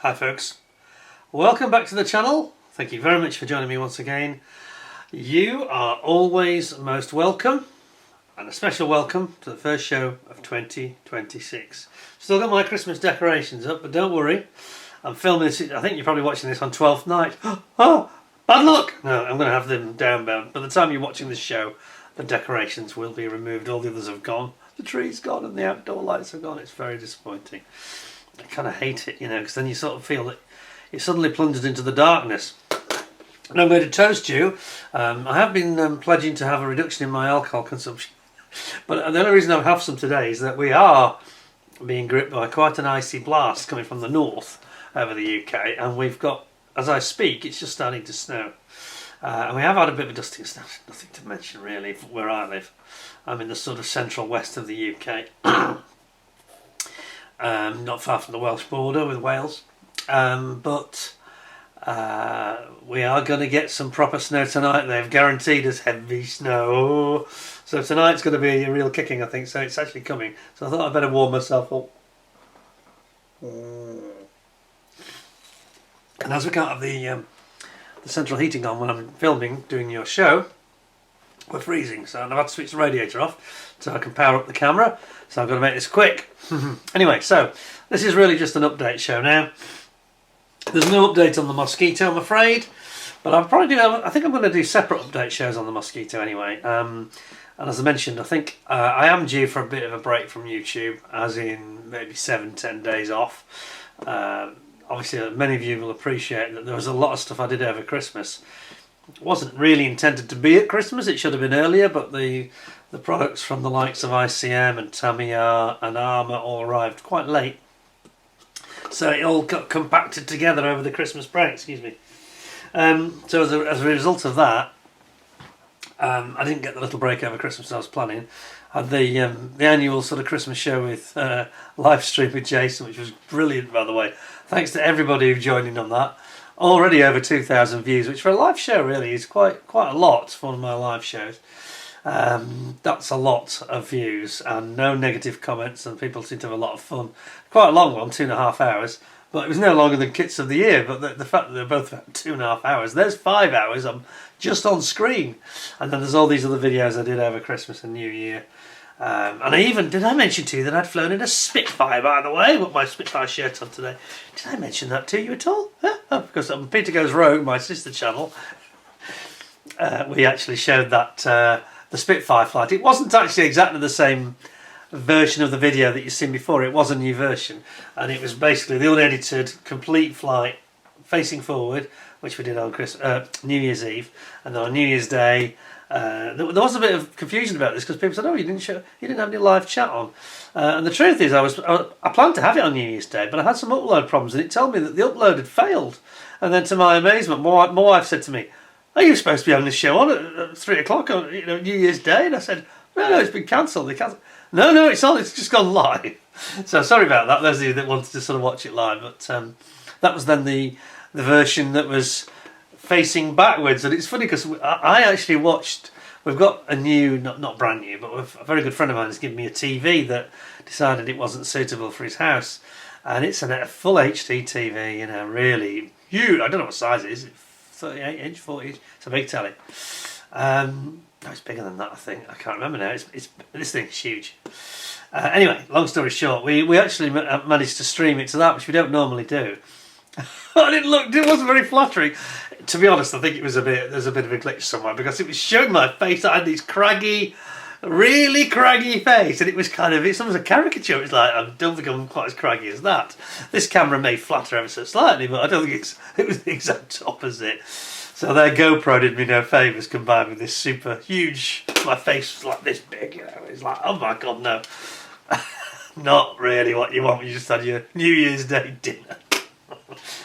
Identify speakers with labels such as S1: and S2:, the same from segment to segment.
S1: Hi folks, welcome back to the channel. Thank you very much for joining me once again. You are always most welcome, and a special welcome to the first show of 2026. Still got my Christmas decorations up, but don't worry, I'm filming this, I think you're probably watching this on 12th night. Oh, bad luck! No, I'm going to have them downbound. By the time you're watching this show, the decorations will be removed, all the others have gone. The tree's gone and the outdoor lights are gone. It's very disappointing. I kind of hate it, you know, because then you sort of feel that you're suddenly plunged into the darkness. And I'm going to toast you. I have been pledging to have a reduction in my alcohol consumption. But the only reason I have some today is that we are being gripped by quite an icy blast coming from the north over the UK. And we've got, as I speak, it's just starting to snow. And we have had a bit of a dusting snow. Nothing to mention really where I live. I'm in the sort of central west of the UK. Not far from the Welsh border with Wales, but we are going to get some proper snow tonight. They've guaranteed us heavy snow, so tonight's going to be a real kicking, I think. So it's actually coming, so I thought I'd better warm myself up. And as we can't have the central heating on when I'm filming, doing your show, we're freezing, so I've had to switch the radiator off so I can power up the camera. So I've got to make this quick. Anyway, so this is really just an update show now. There's no update on the mosquito, I'm afraid, but I'll probably do. I think I'm going to do separate update shows on the mosquito anyway. And as I mentioned, I think I am due for a bit of a break from YouTube, as in maybe 7-10 days off. Obviously, many of you will appreciate that there was a lot of stuff I did over Christmas. It wasn't really intended to be at Christmas, it should have been earlier, but the products from the likes of ICM and Tamiya and Armour all arrived quite late. So it all got compacted together over the Christmas break, excuse me. So as a result of that, I didn't get the little break over Christmas I was planning. I had the annual sort of Christmas show with live stream with Jason, which was brilliant, by the way. Thanks to everybody who joined in on that. Already over 2,000 views, which for a live show really is quite a lot for one of my live shows. That's a lot of views and no negative comments, and people seem to have a lot of fun. Quite a long one, 2.5 hours, but it was no longer than Kits of the Year. But the fact that they're both about 2.5 hours, there's 5 hours I'm just on screen, and then there's all these other videos I did over Christmas and New Year. And did I mention to you that I'd flown in a Spitfire, by the way? Got my Spitfire shirt on today. Did I mention that to you at all? Huh? Oh, because on Peter Goes Rogue, my sister channel, we actually showed that the Spitfire flight. It wasn't actually exactly the same version of the video that you've seen before. It was a new version, and it was basically the unedited, complete flight facing forward, which we did on New Year's Eve, and then on New Year's Day. There was a bit of confusion about this because people said, "Oh, you didn't have any live chat on." And the truth is, I planned to have it on New Year's Day, but I had some upload problems, and it told me that the upload had failed. And then, to my amazement, my wife said to me, "Are you supposed to be having this show on at 3 o'clock on New Year's Day?" And I said, "No, it's been cancelled. They cancelled." No, it's on. It's just gone live. So sorry about that. Those of you that wanted to sort of watch it live, but that was then the version that was facing backwards. And it's funny because I actually watched. We've got a new, not brand new, but a very good friend of mine has given me a TV that decided it wasn't suitable for his house, and it's a full HD TV. You know, really huge. I don't know what size it is. 38 inch, 40 inch. It's a big telly. No, it's bigger than that, I think. I can't remember now. This thing's huge. Anyway, long story short, we actually managed to stream it to that, which we don't normally do. It wasn't very flattering. To be honest, I think there's a bit of a glitch somewhere, because it was showing my face. I had this really craggy face, and it's almost a caricature. It's like, I don't think I'm quite as craggy as that. This camera may flatter ever so slightly, but I don't think it was the exact opposite. So their GoPro did me no favours, combined with this super huge. My face was like this big, you know. It's like, oh my god, no. Not really what you want when you just had your New Year's Day dinner.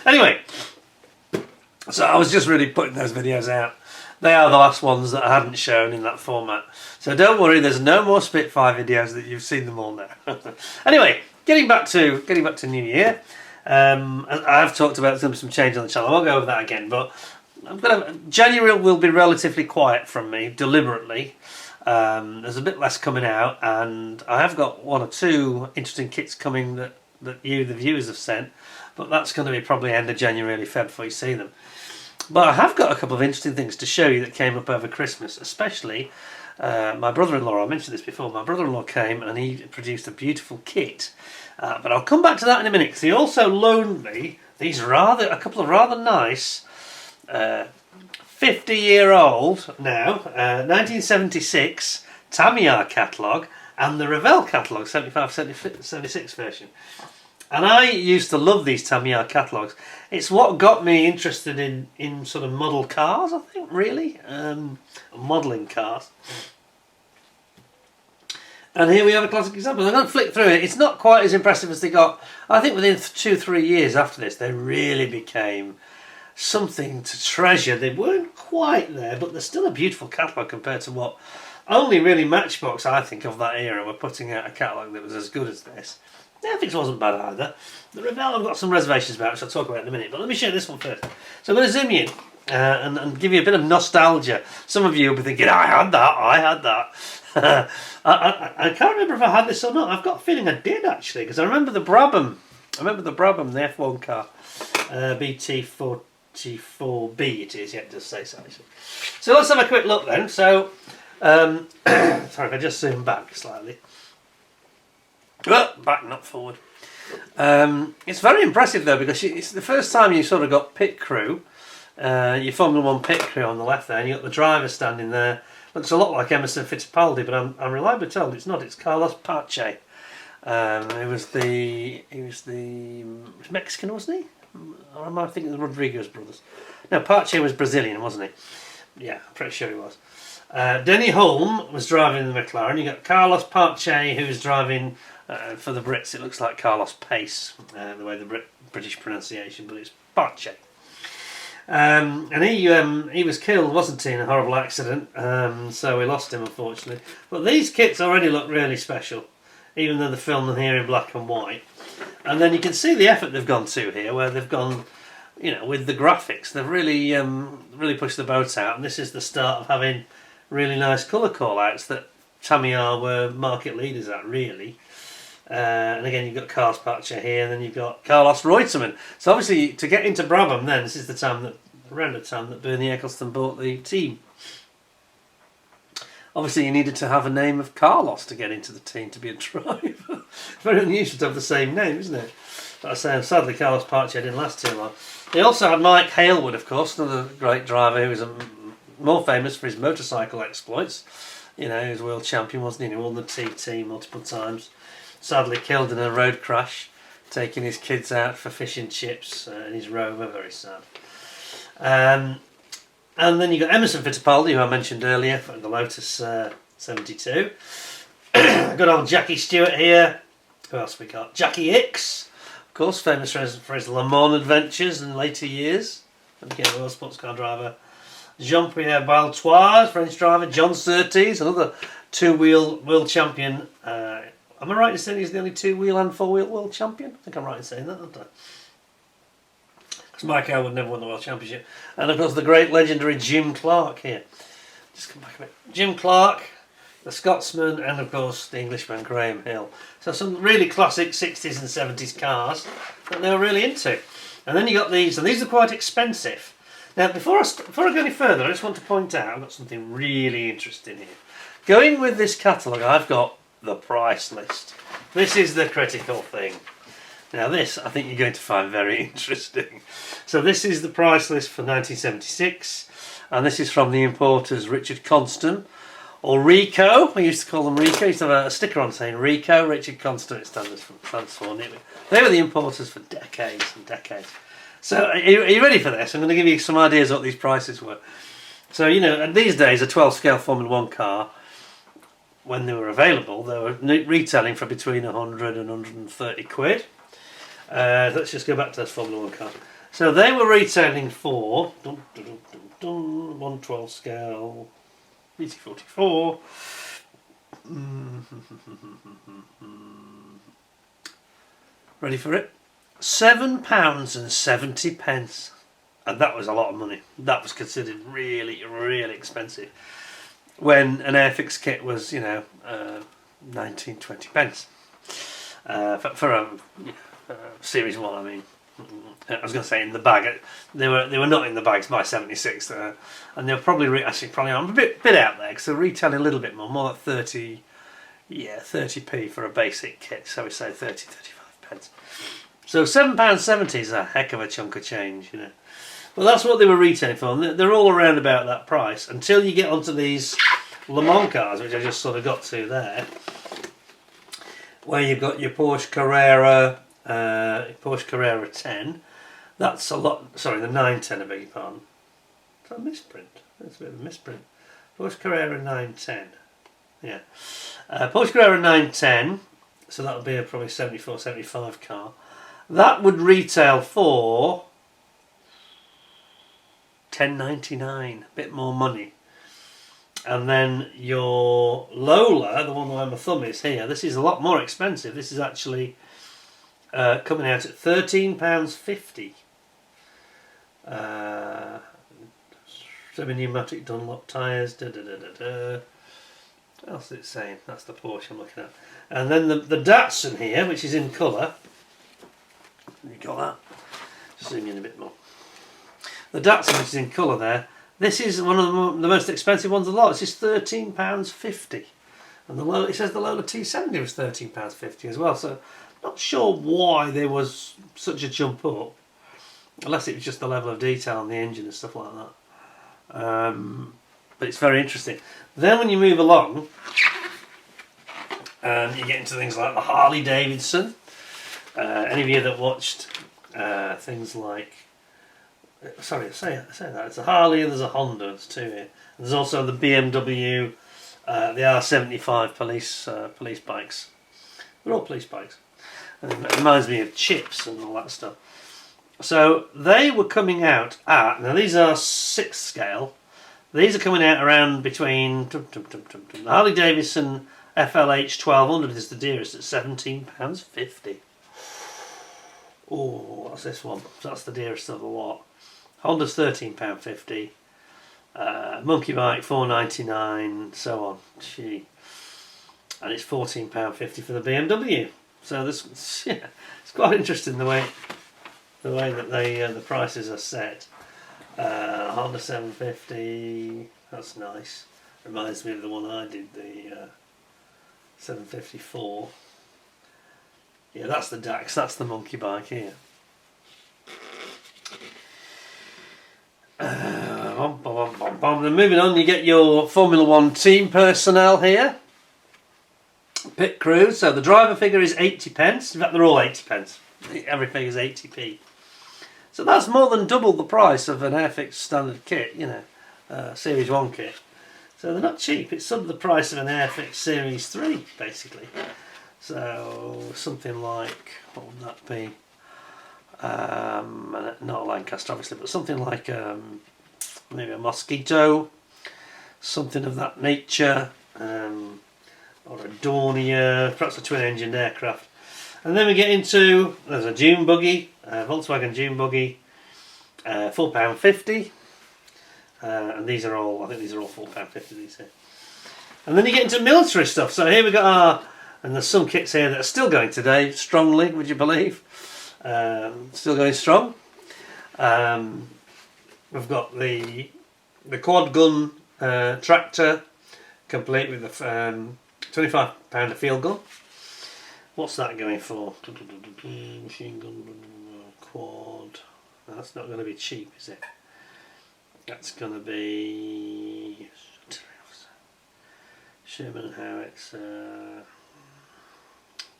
S1: Anyway, so I was just really putting those videos out. They are the last ones that I hadn't shown in that format. So don't worry, there's no more Spitfire videos. That you've seen them all now. Anyway, getting back to New Year. I have talked about some change on the channel. I won't go over that again, but January will be relatively quiet from me, deliberately. There's a bit less coming out, and I have got 1 or 2 interesting kits coming that you, the viewers, have sent. but that's going to be probably end of January, early Feb before you see them. But I have got a couple of interesting things to show you that came up over Christmas, especially my brother-in-law. I mentioned this before. My brother-in-law came and he produced a beautiful kit, but I'll come back to that in a minute because he also loaned me a couple of rather nice 50-year-old now 1976 Tamiya catalogue and the Revell catalogue 75-76 version. And I used to love these Tamiya catalogues. It's what got me interested in sort of model cars, I think, really. Modelling cars. And here we have a classic example. I'm going to flick through it. It's not quite as impressive as they got. I think within 2-3 years after this, they really became something to treasure. They weren't quite there, but they're still a beautiful catalogue compared to what only really Matchbox, I think, of that era were putting out a catalogue that was as good as this. The Ethics wasn't bad either. The Revell I've got some reservations about, which I'll talk about in a minute, but let me show you this one first. So I'm going to zoom you in and give you a bit of nostalgia. Some of you will be thinking, I had that. I can't remember if I had this or not. I've got a feeling I did actually, because I remember the Brabham. The F1 car, BT44B it is, yeah, it does say so actually. So let's have a quick look then. So, sorry if I just zoom back slightly. Back, not forward. It's very impressive though, because it's the first time you sort of got pit crew, your Formula 1 pit crew on the left there, and you got the driver standing there. Looks a lot like Emerson Fittipaldi, but I'm reliably told it's not. It's Carlos Pache. He was the Mexican, wasn't he? Or am I thinking the Rodriguez brothers? No, Pache was Brazilian, wasn't he? Yeah, I'm pretty sure he was. Denny Hulme was driving the McLaren. You got Carlos Pache, who's driving. For the Brits, it looks like Carlos Pace, the way the British pronunciation, but it's Pache. And he was killed, wasn't he, in a horrible accident, so we lost him, unfortunately. But these kits already look really special, even though they're filmed here in black and white. And then you can see the effort they've gone to here, where they've gone, you know, with the graphics. They've really really pushed the boat out, and this is the start of having really nice colour call-outs that Tamiya were market leaders at, really. And again, you've got Carlos Pache here, and then you've got Carlos Reutemann. So obviously, to get into Brabham, then this is around the time that Bernie Eccleston bought the team. Obviously, you needed to have a name of Carlos to get into the team to be a driver. Very unusual to have the same name, isn't it? But I say, sadly, Carlos Pache didn't last too long. They also had Mike Halewood, of course, another great driver who was more famous for his motorcycle exploits. You know, he was world champion, wasn't he? He won the TT multiple times. Sadly killed in a road crash, taking his kids out for fish and chips in his Rover, very sad. And then you got Emerson Fittipaldi, who I mentioned earlier, from the Lotus 72. Good old Jackie Stewart here. Who else we got? Jackie Hicks, of course, famous for his Le Mans adventures in later years. And became a world sports car driver. Jean-Pierre Baltois, French driver. John Surtees, another two-wheel world champion. Am I right in saying he's the only two-wheel and four-wheel world champion? I think I'm right in saying that, aren't I? Because Mike Howard never won the world championship. And of course the great legendary Jim Clark here. Just come back a bit. Jim Clark, the Scotsman, and of course the Englishman Graham Hill. So some really classic 60s and 70s cars that they were really into. And then you got these, and these are quite expensive. Now before I go any further, I just want to point out I've got something really interesting here. Going with this catalogue, I've got the price list. This is the critical thing. Now this I think you're going to find very interesting. So this is the price list for 1976, and this is from the importers Richard Constant, or Rico. I used to call them Rico. I used to have a sticker on saying Rico. Richard Constant, it stands for. They were the importers for decades and decades. So are you ready for this? I'm going to give you some ideas of what these prices were. So, you know, these days a 12 scale Formula 1 car, when they were available, they were retailing for between 100 and 130 quid. Let's just go back to this Formula 1 car. So they were retailing for 112 scale BT44. Ready for it? £7.70, and that was a lot of money. That was considered really, really expensive when an Airfix kit was, you know, 19-20 pence for a Series 1. I mean, I was going to say in the bag. They were not in the bags by 76, and they were probably probably I'm a bit out there because they're retailing a little bit more like 30, 30p for a basic kit. So we say 30, 35 pence. So £7.70 is a heck of a chunk of change, you know. Well, that's what they were retailing for. And they're all around about that price until you get onto these Le Mans cars, which I just sort of got to there, where you've got your Porsche Carrera 10. That's a lot. Sorry, the 910. I beg your pardon. Is that a misprint? That's a bit of a misprint. Porsche Carrera 910. Yeah, Porsche Carrera 910. So that'll be a probably 74, 75 car. That would retail for $10.99, a bit more money. And then your Lola, the one where my thumb is here, this is a lot more expensive. This is actually coming out at £13.50. Semi-pneumatic Dunlop tyres. What else is it saying? That's the Porsche I'm looking at. And then the Datsun here, which is in colour. You got that? Zoom in a bit more. The Datsun, which is in colour there. This is one of the most expensive ones of the lot. This is £13.50. And it says the Lola T70 was £13.50 as well. So not sure why there was such a jump up. Unless it was just the level of detail on the engine and stuff like that. But it's very interesting. Then when you move along, you get into things like the Harley Davidson. Any of you that watched things like, sorry, I say that, it's a Harley and there's a Honda, there's two here. And there's also the BMW, the R75 police bikes. They're all police bikes. And it reminds me of Chips and all that stuff. So they were coming out at, now these are 6 scale, these are coming out around between, the Harley Davidson FLH 1200 is the dearest at £17.50. Oh, what's this one? That's the dearest of the lot. Honda's £13.50. Monkey Bike £4.99, so on. Gee. And it's £14.50 for the BMW. So this, yeah, it's quite interesting the way that the prices are set. Honda 750, that's nice. Reminds me of the one I did, the 754. Yeah, that's the Dax, that's the monkey bike here. Then moving on, you get your Formula 1 team personnel here. Pit crew, so the driver figure is 80 pence. In fact, they're all 80 pence. Every figure is 80p. So that's more than double the price of an Airfix standard kit, you know, Series 1 kit. So they're not cheap. It's sub the price of an Airfix Series 3, basically. So something like, what would that be? Not a Lancaster, obviously, but something like maybe a Mosquito, something of that nature, or a Dornier, perhaps a twin-engined aircraft. And then we get into, there's a dune buggy, Volkswagen dune buggy, £4.50. And these are all, I think these are all £4.50 these here. And then you get into military stuff. So here we got and there's some kits here that are still going today, strongly, would you believe? Still going strong. We've got the quad gun tractor, complete with the £25 field gun. What's that going for? Machine gun quad. That's not going to be cheap, is it? That's going to be Sherman Howitzer.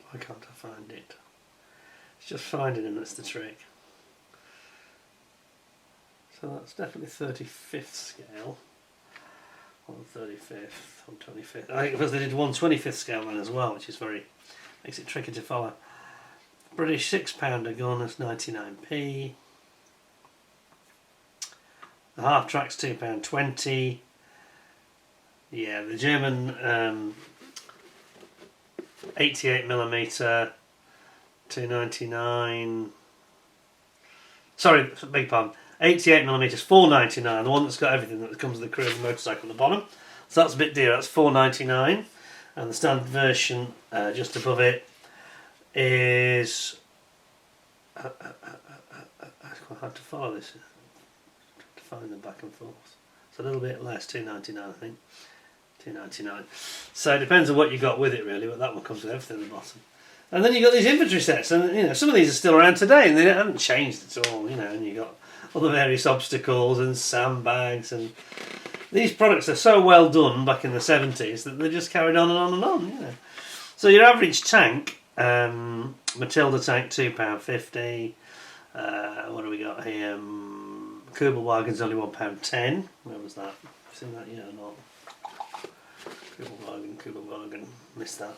S1: Why can't I find it? It's just finding them that's the trick. So that's definitely 35th scale. On 35th, on 25th. I think because they did one 25th scale one as well, which is makes it tricky to follow. British £6 gun, that's 99p. The half track's £2.20. Yeah, the German 88mm, £2.99. Sorry, big pardon. 88mm is £4.99. The one that's got everything that comes with the career motorcycle at the bottom. So that's a bit dear. That's £4.99. And the standard version just above it is It's quite hard to follow this. To find them back and forth. It's a little bit less, £2.99 I think. £2.99. So it depends on what you got with it really, but that one comes with everything at the bottom. And then you've got these inventory sets, and you know some of these are still around today, and they haven't changed at all. You know, and you've got all the various obstacles and sandbags, and these products are so well done back in the 70s that they just carried on and on and on. You know, so your average tank, Matilda tank £2.50. What do we got here? Kugelwagen's only £1.10. Where was that? Seen that yet or not? Kugelwagen. Missed that.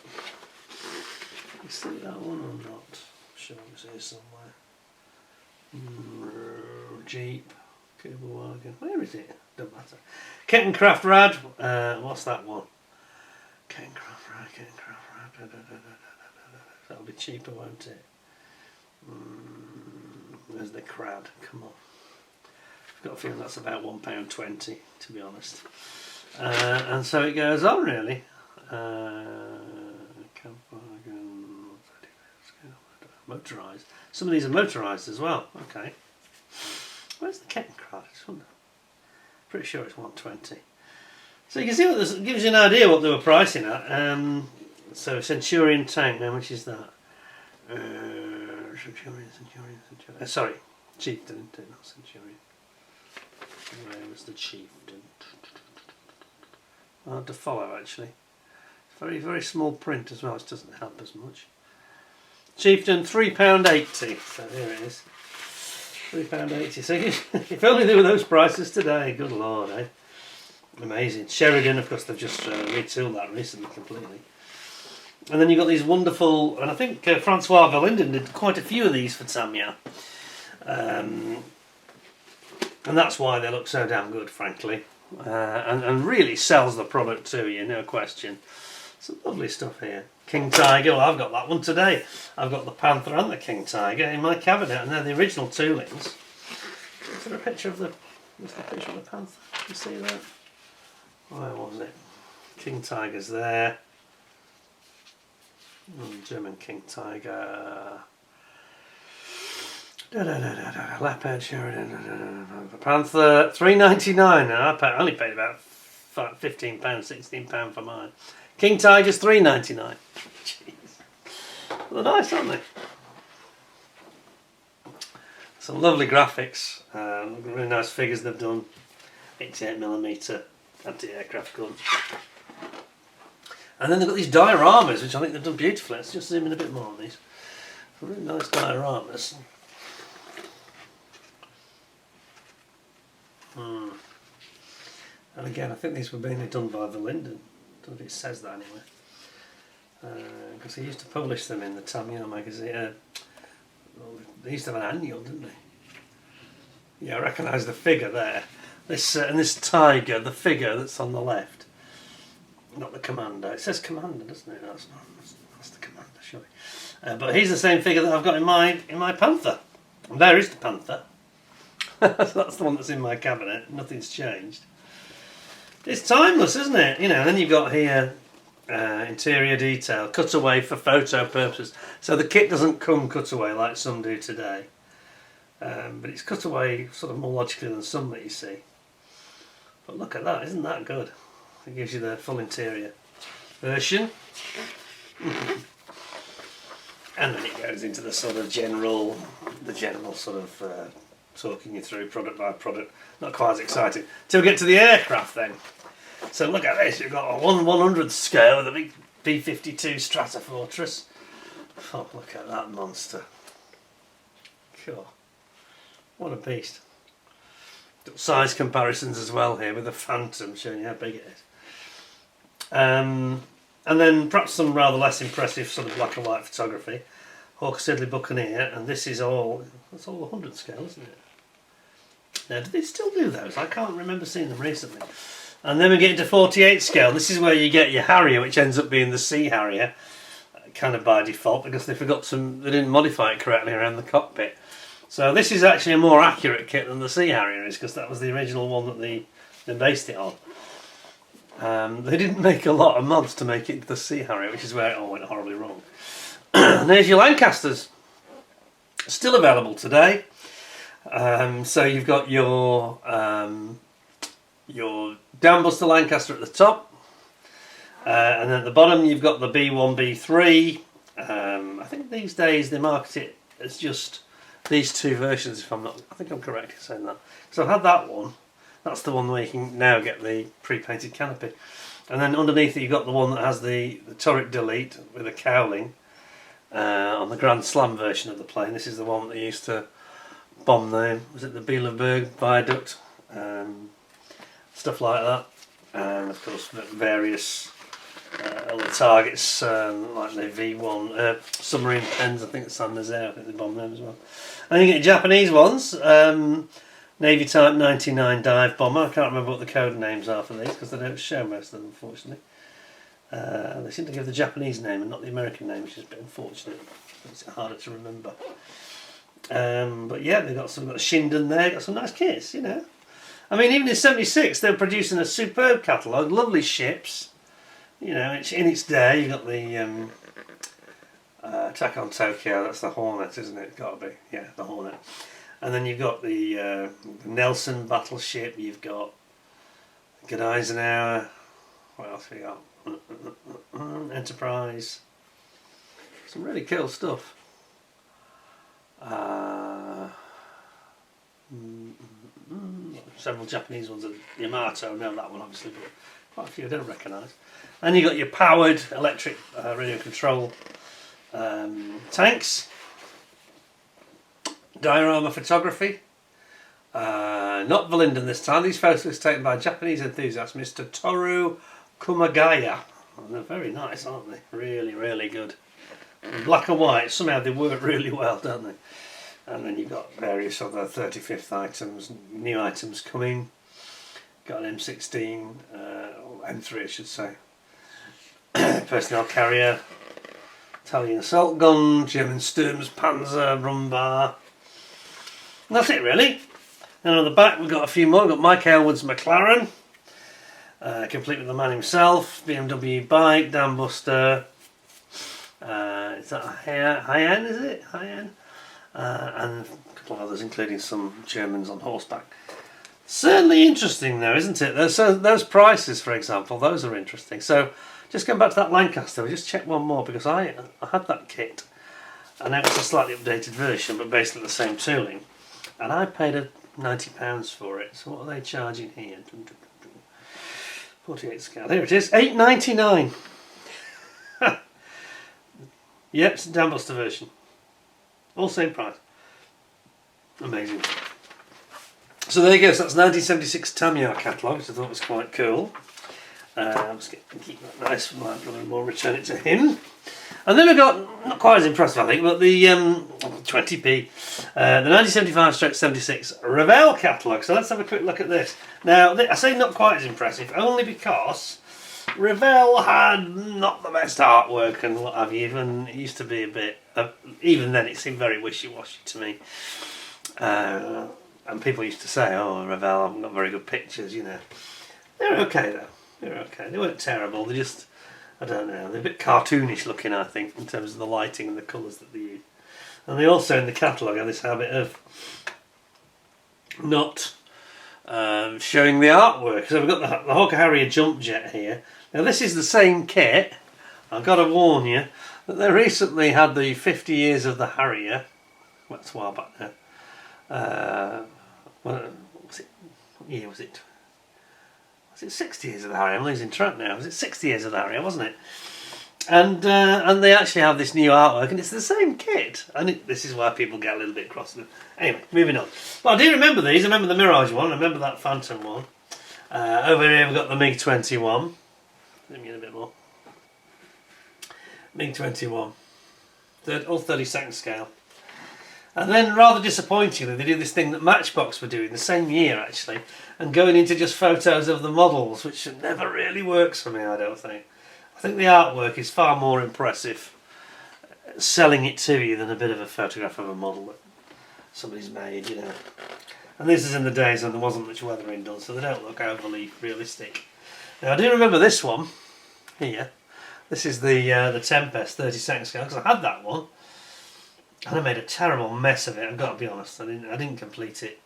S1: You see that one or not? I'm sure it was here somewhere. Jeep, Kugelwagen. Where is it? Don't matter. Kettencraft Rad. What's that one? Kettencraft Rad. That'll be cheaper, won't it? There's the crad. Come on. I've got a feeling that's about £1.20, to be honest. And so it goes on, really. Motorised. Some of these are motorised as well. Okay. Where's the Kettencraft? Pretty sure it's 120. So you can see what this gives you an idea what they were pricing at. So Centurion tank. How much is that? Centurion. Sorry, Chieftain, not Centurion. Where was the Chieftain? Hard to follow actually. Very, very small print as well, which doesn't help as much. Chieftain £3.80. So here it is. £3.80. So if only they were those prices today. Good lord, eh? Amazing. Sheridan, of course, they've just retooled that recently completely. And then you've got these wonderful, and I think Francois Verlinden did quite a few of these for Tamiya. And that's why they look so damn good, frankly. And really sells the product to you, no question. Some lovely stuff here. King Tiger, well, I've got that one today. I've got the Panther and the King Tiger in my cabinet, and they're the original toolings. Is there a picture of the Panther? Can you see that? Where was it? King Tiger's there. German King Tiger. Leopard, Sheridan. The Panther, $3.99. And I only paid about £15, £16 for mine. King Tiger's $3.99. Jeez. Well, they're nice, aren't they? Some lovely graphics. Really nice figures they've done. 88mm anti-aircraft gun. And then they've got these dioramas, which I think they've done beautifully. Let's just zoom in a bit more on these. Really nice dioramas. And again, I think these were mainly done by Verlinden. I don't know if it says that anyway. Because he used to publish them in the Tamiya magazine. They used to have an annual, didn't they? Yeah, I recognise the figure there. This and this tiger, the figure that's on the left. Not the commander. It says commander, doesn't it? That's the commander, surely. But he's the same figure that I've got in my Panther. And there is the Panther. So that's the one that's in my cabinet. Nothing's changed. It's timeless, isn't it? You know. And then you've got here interior detail, cutaway for photo purposes. So the kit doesn't come cutaway like some do today, but it's cutaway sort of more logically than some that you see. But look at that! Isn't that good? It gives you the full interior version. And then it goes into the sort of general sort of talking you through product by product. Not quite as exciting till we get to the aircraft then. So look at this. You've got a 1/100th scale with a big B-52 Stratofortress. Oh, look at that monster! Cool. What a beast. Got size comparisons as well here with the Phantom, showing you how big it is. And then perhaps some rather less impressive sort of black and white photography. Hawker Siddeley Buccaneer, and this is all, that's all 100 scale, isn't it? Now, do they still do those? I can't remember seeing them recently. And then we get into 48 scale. This is where you get your Harrier, which ends up being the Sea Harrier, kind of by default, because they didn't modify it correctly around the cockpit. So this is actually a more accurate kit than the Sea Harrier is, because that was the original one that they based it on. They didn't make a lot of mods to make it the Sea Harrier, which is where it all went horribly wrong. And there's your Lancasters. Still available today. So you've got your downbuster Lancaster at the top, and then at the bottom you've got the B1, B3. I think these days they market it as just these two versions, if I'm not, I think I'm correct in saying that. So I've had that one. That's the one where you can now get the pre-painted canopy. And then underneath it you've got the one that has the turret delete with a cowling on the Grand Slam version of the plane. This is the one that they used to bomb the, was it the Bieleberg viaduct? Stuff like that. And of course various other targets like the V1 submarine pens, I think it's San Jose, I think they bombed them as well. And you get Japanese ones, Navy Type 99 dive bomber. I can't remember what the code names are for these because they don't show most of them, unfortunately. They seem to give the Japanese name and not the American name, which is a bit unfortunate. It's harder to remember. But yeah, they've got Shinden there, got some nice kits, you know. I mean, even in '76, they were producing a superb catalogue, lovely ships. You know, it's in its day. You've got the Attack on Tokyo, that's the Hornet, isn't it? Got to be, yeah, the Hornet. And then you've got the Nelson battleship, you've got Good Eisenhower, what else have you got? Enterprise. Some really cool stuff. Several Japanese ones, Yamato, know that one obviously, but quite a few I don't recognise. And you've got your powered electric radio control tanks. Diorama photography. Not Valinden this time. These photos are taken by a Japanese enthusiast, Mr. Toru Kumagaya. And they're very nice, aren't they? Really, really good. In black and white, somehow they work really well, don't they? And then you've got various other 35th items, new items coming. Got an M16, M3 I should say. Personnel carrier, Italian assault gun, German Sturmpanzer, Rumbar. And that's it really. And on the back we've got a few more. We've got Mike Aylward's McLaren, complete with the man himself, BMW bike, downbuster. Is that a high-end, is it? High-end? And a couple of others, including some Germans on horseback. Certainly interesting though, isn't it? Those prices, for example, those are interesting. So, just going back to that Lancaster, we just check one more because I had that kit. And now it's a slightly updated version, but basically the same tooling. And I paid £90 for it. So what are they charging here? 48 scale. Here it is, £8.99. Yep, it's a downbuster version. All same price. Amazing. So there you go, so that's 1976 Tamiya catalogue, which I thought was quite cool. I'm just going to keep that nice for my brother and we'll return it to him. And then we've got, not quite as impressive I think, but the 20p, the 1975/76 Revell catalogue. So let's have a quick look at this. Now, I say not quite as impressive, only because Revell had not the best artwork and what have you, and it used to be a bit, even then it seemed very wishy-washy to me. And people used to say, oh, Revell haven't got very good pictures, you know. They're okay though, they're okay. They weren't terrible, they just, I don't know, they're a bit cartoonish looking I think, in terms of the lighting and the colours that they use. And they also in the catalogue have this habit of not showing the artwork. So we've got the Hawker Harrier jump jet here. Now this is the same kit, I've got to warn you, that they recently had the 50 years of the Harrier. Well, that's a while back now. What year was it? Was it 60 years of the Harrier? I'm losing track now. Was it 60 years of the Harrier, wasn't it? And they actually have this new artwork, and it's the same kit. And this is why people get a little bit cross with them. Anyway, moving on. But I do remember these. I remember the Mirage one. I remember that Phantom one. Over here we've got the MiG-21. Let me get a bit more. MiG-21. All 32nd scale. And then, rather disappointingly, they did this thing that Matchbox were doing the same year, actually, and going into just photos of the models, which never really works for me, I don't think. I think the artwork is far more impressive selling it to you than a bit of a photograph of a model that somebody's made, you know. And this is in the days when there wasn't much weathering done, so they don't look overly realistic. Now, I do remember this one here. This is the Tempest 32nd scale, because I had that one. And I made a terrible mess of it, I've got to be honest. I didn't complete it.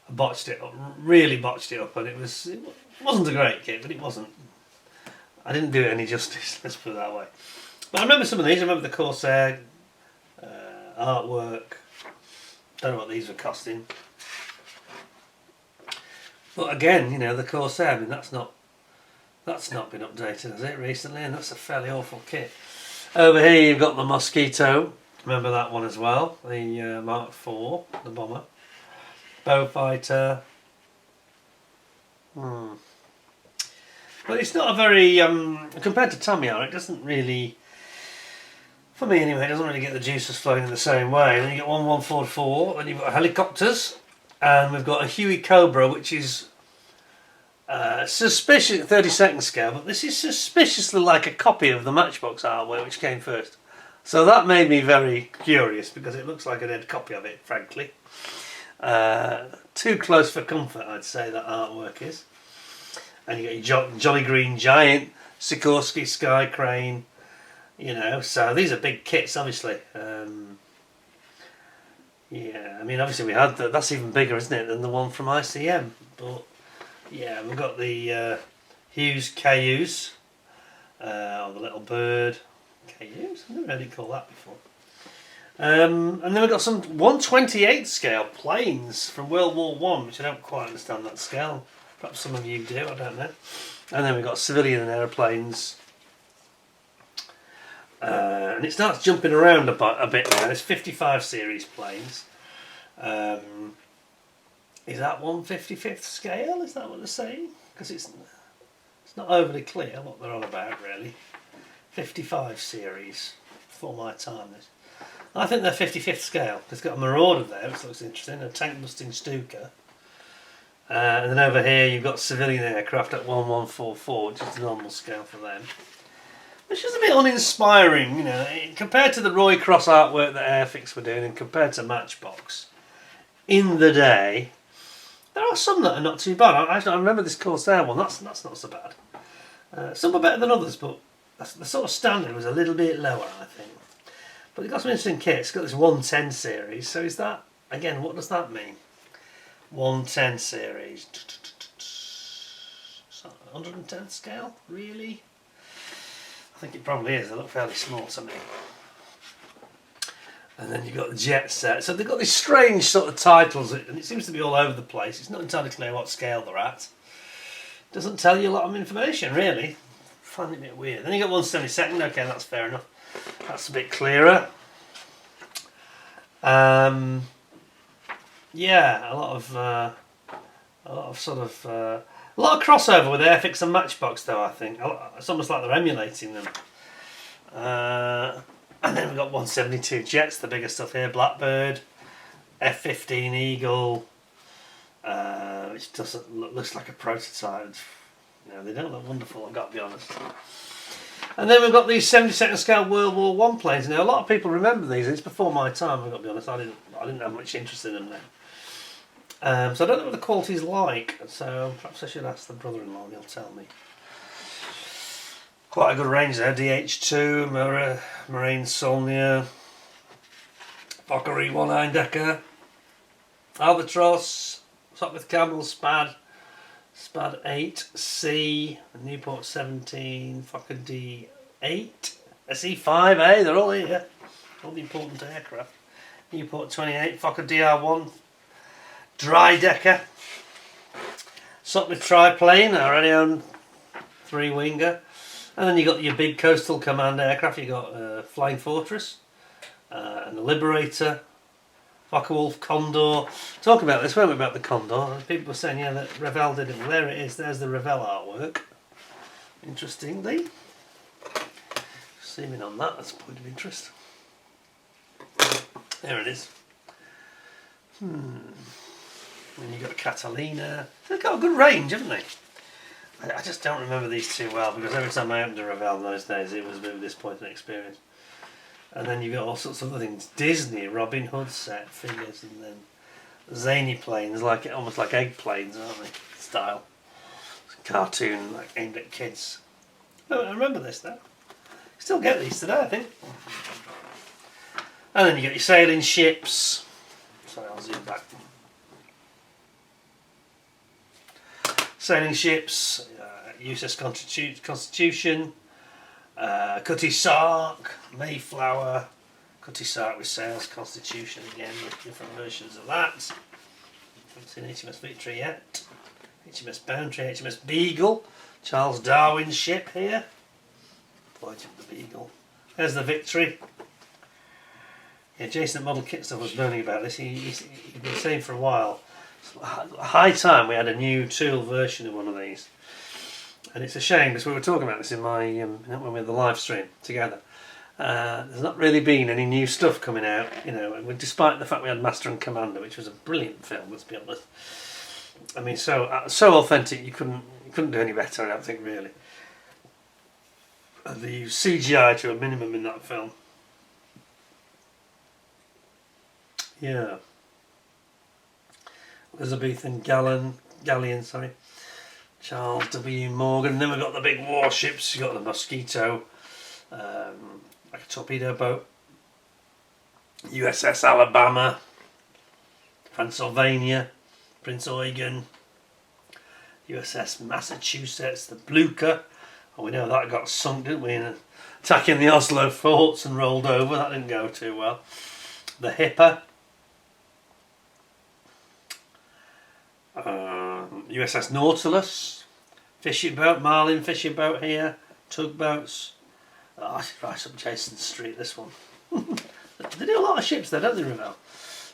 S1: I botched it up, really botched it up, and it wasn't a great kit, but it wasn't. I didn't do it any justice, let's put it that way. But I remember some of these. I remember the Corsair artwork. Don't know what these were costing. But again, you know, the Corsair, I mean, that's not been updated, has it, recently? And that's a fairly awful kit. Over here you've got the Mosquito. Remember that one as well, the Mark IV, the bomber. Beaufighter. But it's not a very, compared to Tamiya, it doesn't really, for me anyway, it doesn't really get the juices flowing in the same way. Then you get 1144, then you've got helicopters, and we've got a Huey Cobra, which is suspicious, 32nd scale, but this is suspiciously like a copy of the Matchbox artwork which came first. So that made me very curious because it looks like a dead copy of it, frankly. Too close for comfort, I'd say, that artwork is. And you got your Jolly Green Giant, Sikorsky Sky Crane, you know, so these are big kits, obviously. Yeah, I mean, obviously we had that's even bigger, isn't it, than the one from ICM. But yeah, we've got the Hughes KUs, or the Little Bird KUs. I've never heard it called that before. And then we've got some 1/28 scale planes from World War One, which I don't quite understand that scale. Perhaps some of you do, I don't know. And then we've got civilian aeroplanes. And it starts jumping around a bit now. There's 55 series planes. Is that 1/55th scale? Is that what they're saying? Because it's not overly clear what they're on about, really. 55 series, before my time. I think they're 55th scale. It's got a Marauder there, which looks interesting, a tank busting Stuka. And then over here you've got civilian aircraft at 1144, which is the normal scale for them. Which is a bit uninspiring, you know, compared to the Roy Cross artwork that Airfix were doing and compared to Matchbox. In the day, there are some that are not too bad. I remember this Corsair one, that's not so bad. Some are better than others, but the sort of standard was a little bit lower, I think. But it's got some interesting kits. It's got this 110 series, so is that, again, what does that mean? 110 series. 110 scale? Really? I think it probably is. They look fairly small to me. And then you've got the jet set. So they've got these strange sort of titles, and it seems to be all over the place. It's not entirely clear what scale they're at. Doesn't tell you a lot of information, really. I find it a bit weird. Then you got 1/72. Okay, that's fair enough. That's a bit clearer. Yeah, a lot of crossover with Airfix and Matchbox, though. I think it's almost like they're emulating them. And then we've got 172 jets, the bigger stuff here. Blackbird, F-15 Eagle, which looks like a prototype. No, they don't look wonderful, I've got to be honest. And then we've got these 72nd scale World War One planes. Now a lot of people remember these. It's before my time, I've got to be honest. I didn't have much interest in them then. So I don't know what the quality's like. So perhaps I should ask the brother-in-law. He'll tell me. Quite a good range there. DH2, Marine Solnier, Fockery 1 decker, Albatross, Sopwith Campbell, Spad 8C, Newport 17, Fokker D8, SE5A, they're all here, all the important aircraft. Newport 28, Fokker DR1, dry decker, Sopwith triplane, I already own 3-winger, and then you got your big coastal command aircraft. You got Flying Fortress, and the Liberator, Focke-Wulf Condor. Talk about this, weren't we, about the Condor? People were saying, yeah, that Revell did it. Well, there it is. There's the Revell artwork. Interestingly. Zooming on that, that's a point of interest. There it is. Then you've got a Catalina. They've got a good range, haven't they? I just don't remember these too well because every time I opened a Revell in those days it was a bit of a disappointing experience. And then you've got all sorts of other things. Disney, Robin Hood set figures, and then zany planes, almost like egg planes, aren't they? Style. Cartoon, like aimed at kids. Oh, I remember this though. Still get these today, I think. And then you got your sailing ships. Sorry, I'll zoom back. Sailing ships, USS Constitution, Cutty Sark, Mayflower, Cutty Sark with sails, Constitution again, with different versions of that. Haven't seen HMS Victory yet. HMS Bounty, HMS Beagle, Charles Darwin's ship here. Voyage of the Beagle. There's the Victory. Yeah, Jason at Model Kit Stuff was moaning about this. He'd been saying for a while, high time we had a new tool version of one of these. And it's a shame because we were talking about this in my when we had the live stream together. There's not really been any new stuff coming out, you know, despite the fact we had Master and Commander, which was a brilliant film, let's be honest. I mean, so authentic, you couldn't do any better, I don't think, really. They used CGI to a minimum in that film. Yeah. Elizabethan Galleon, sorry. Charles W. Morgan. Then we've got the big warships. You've got the Mosquito, like a torpedo boat. USS Alabama, Pennsylvania, Prince Eugen, USS Massachusetts, the Blucher. Oh, we know that got sunk, didn't we, in attacking the Oslo forts and rolled over. That didn't go too well. The Hipper. USS Nautilus, fishing boat, Marlin fishing boat here, tugboats. Oh, it's right up Jason's street, this one. They do a lot of ships there, don't they, Revell?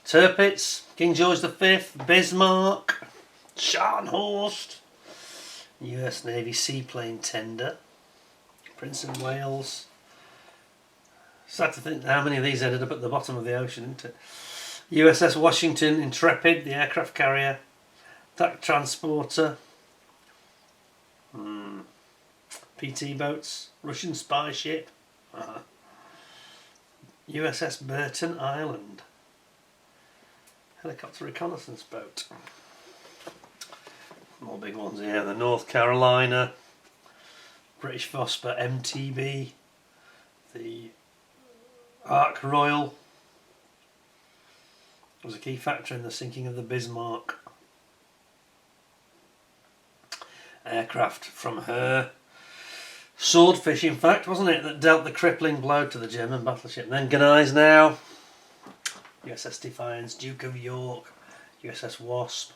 S1: Tirpitz, King George V, Bismarck, Scharnhorst, US Navy seaplane tender, Prince of Wales. Sad to think how many of these ended up at the bottom of the ocean, isn't it? USS Washington, Intrepid, the aircraft carrier, TAC transporter, PT boats, Russian spy ship, USS Burton Island, helicopter reconnaissance boat. More big ones here, the North Carolina, British Vosper MTB, the Ark Royal was a key factor in the sinking of the Bismarck. Aircraft from her. Swordfish, in fact, wasn't it, that dealt the crippling blow to the German battleship. And then Gneisenau, USS Defiance, Duke of York, USS Wasp,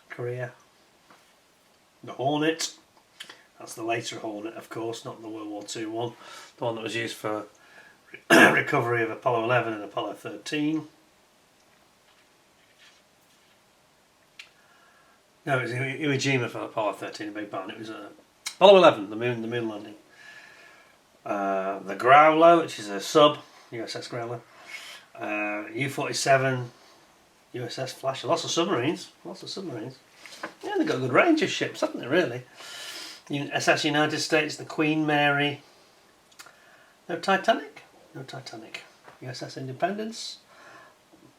S1: Courier, the Hornet. That's the later Hornet, of course, not the World War II one. The one that was used for recovery of Apollo 11 and Apollo 13. No, it was Iwo Jima for Apollo 13, a big bang. It was Apollo 11, the moon landing. The Growler, which is a sub, USS Growler. U-47, USS Flasher. Lots of submarines. Yeah, they've got a good range of ships, haven't they, really? SS United States, the Queen Mary. No Titanic? No Titanic. USS Independence.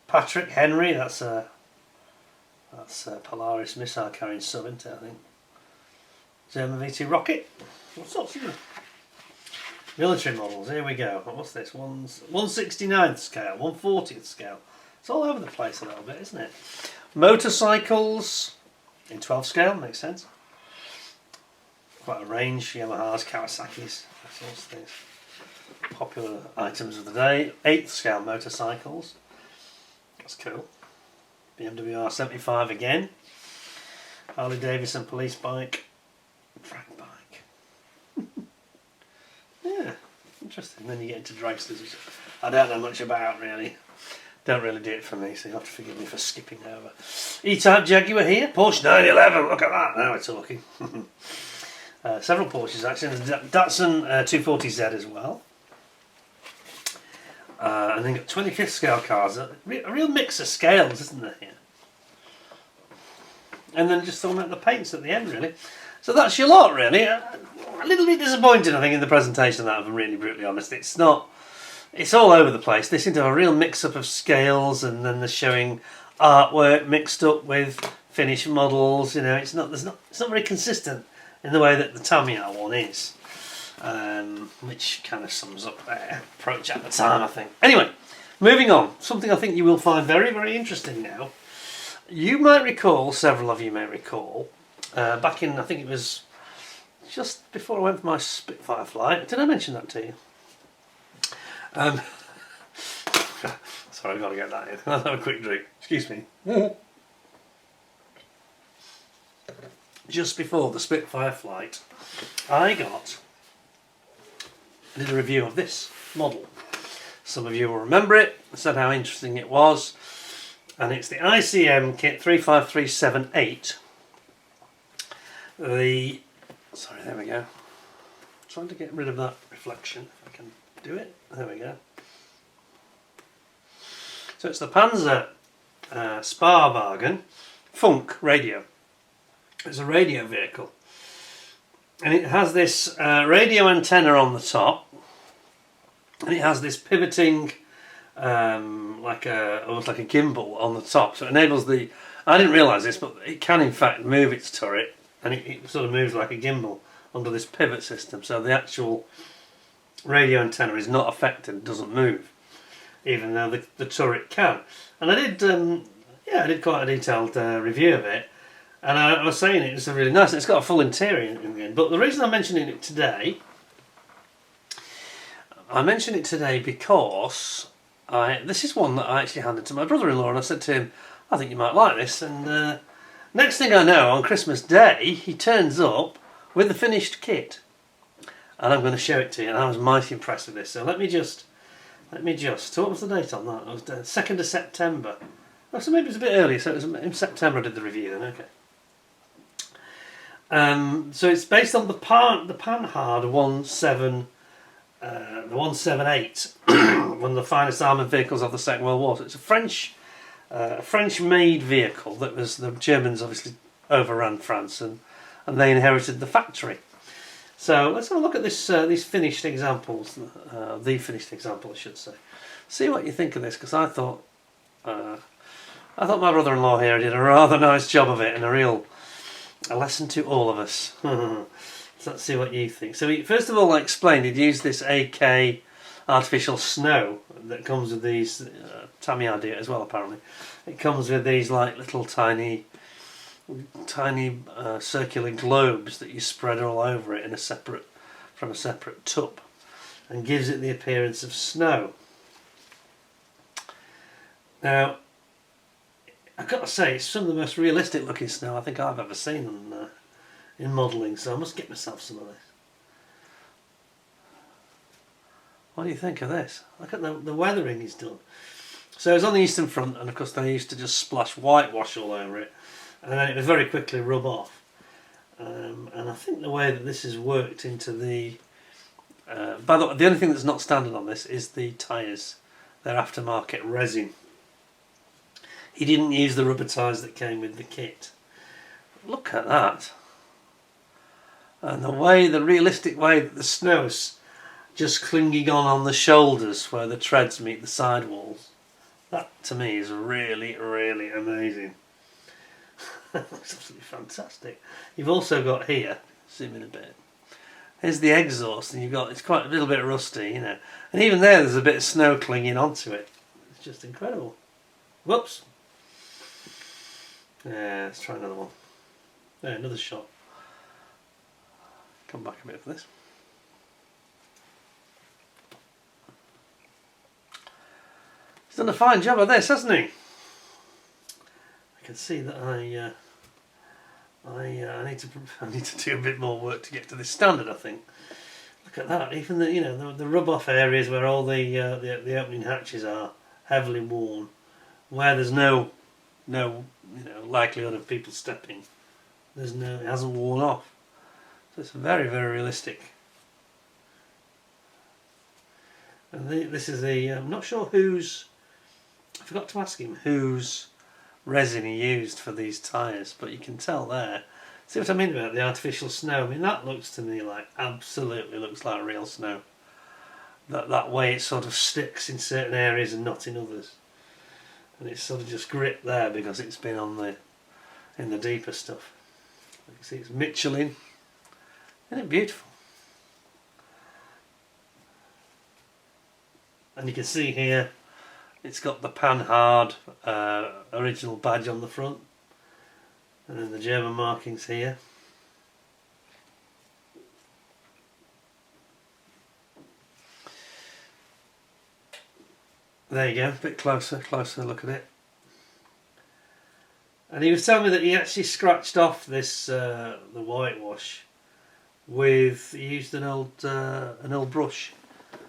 S1: Patrick Henry, that's a Polaris missile carrying sub, isn't it, I think. German V2 rocket. What's up? Military models, here we go. What's this? 169th scale, 140th scale. It's all over the place a little bit, isn't it? Motorcycles in 12 scale, makes sense. Quite a range, Yamahas, Kawasaki's, that sorts of things. Popular items of the day. 8th scale motorcycles. That's cool. BMW R75 again. Harley Davidson police bike. Drag bike. Yeah, interesting. Then you get into dragsters, which I don't know much about, really. Don't really do it for me, so you'll have to forgive me for skipping over. E-Type Jaguar here. Porsche 911. Look at that. Now we're talking. Several Porsches, actually. There's Datsun 240Z as well. And then you've got 25th scale cars. A real mix of scales, isn't there, here? And then just throwing out the paints at the end, really. So that's your lot, really. A little bit disappointed, I think, in the presentation of that, if I'm really brutally honest. It's not... It's all over the place. They seem to have a real mix-up of scales, and then they're showing artwork mixed up with finished models. You know, it's not very consistent in the way that the Tamiya one is. which kind of sums up their approach at the time, I think. Anyway, moving on, something I think you will find very, very interesting now. You might recall, several of you may recall, back in, I think it was just before I went for my Spitfire flight. Did I mention that to you? Sorry, I've got to get that in. I'll have a quick drink. Excuse me. Just before the Spitfire flight, I did a review of this model. Some of you will remember it. I said how interesting it was. And it's the ICM kit 35378. Sorry, there we go. Trying to get rid of that reflection, if I can do it. There we go. So it's the Panzer Sparwagen Funk radio. It's a radio vehicle. And it has this radio antenna on the top. And it has this pivoting, almost like a gimbal on the top. So it enables the... I didn't realise this, but it can in fact move its turret. And it sort of moves like a gimbal under this pivot system. So the actual radio antenna is not affected, doesn't move, even though the turret can. And I did quite a detailed review of it, and I was saying it's really nice. It's got a full interior in the end. But the reason I'm mentioning it today, because this is one that I actually handed to my brother-in-law, and I said to him, I think you might like this. And next thing I know, on Christmas Day, he turns up with the finished kit, and I'm going to show it to you. And I was mighty impressed with this. So let me just. So what was the date on that? It was the 2nd of September. Oh, so maybe it was a bit earlier. So it was in September I did the review then. Okay. So it's based on the Panhard 178, one of the finest armoured vehicles of the Second World War. So it's a French-made vehicle that was the Germans obviously overran France and they inherited the factory. So let's have a look at this these finished examples, the finished example I should say. See what you think of this, because I thought my brother-in-law here did a rather nice job of it, and a lesson to all of us. So let's see what you think. So first of all, I explained he'd used this AK artificial snow that comes with these, Tamiya do it as well apparently. It comes with these like little tiny circular globes that you spread all over it from a separate tub, and gives it the appearance of snow. Now, I've got to say, it's some of the most realistic looking snow I think I've ever seen in modelling, so I must get myself some of this. What do you think of this? Look at the weathering he's done. So it's on the Eastern Front, and of course they used to just splash whitewash all over it, and then it would very quickly rub off. And I think the way that this is worked into the... by the way, the only thing that's not standard on this is the tyres. They're aftermarket resin. He didn't use the rubber tyres that came with the kit. Look at that. And the realistic way that the snow is just clinging on the shoulders where the treads meet the sidewalls. That to me is really, really amazing. Looks absolutely fantastic. You've also got here, zoom in a bit, here's the exhaust, and it's quite a little bit rusty, you know, and even there's a bit of snow clinging onto it. It's just incredible. Whoops. Yeah, let's try another one. There, another shot. Come back a bit for this. He's done a fine job of this, hasn't he? I can see that I need to do a bit more work to get to this standard, I think. Look at that. Even the rub off areas where all the opening hatches are heavily worn, where there's no likelihood of people stepping. It hasn't worn off. So it's very, very realistic. And this is I'm not sure I forgot to ask him whose resin he used for these tyres, but you can tell there. See what I mean about the artificial snow? I mean, that looks to me like, absolutely looks like real snow. That way it sort of sticks in certain areas and not in others. And it's sort of just gripped there because it's been in the deeper stuff. You can see it's Michelin. Isn't it beautiful? And you can see here it's got the Panhard original badge on the front, and then the German markings here. There you go, a bit closer look at it. And he was telling me that he actually scratched off this the whitewash with, he used an old brush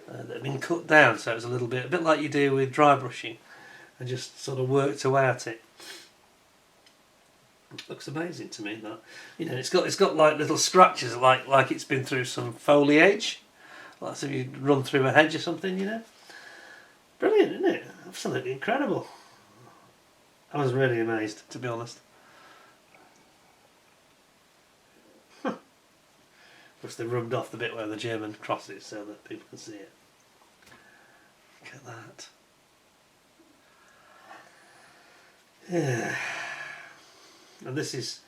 S1: that had been cut down, so it was a bit like you do with dry brushing, and just sort of worked away at it. It looks amazing to me, that, you know, it's got like little scratches, like it's been through some foliage, like if you run through a hedge or something, you know. Brilliant, isn't it? Absolutely incredible. I was really amazed, to be honest. Of course, they rubbed off the bit where the German cross is so that people can see it. Look at that. Yeah. And this is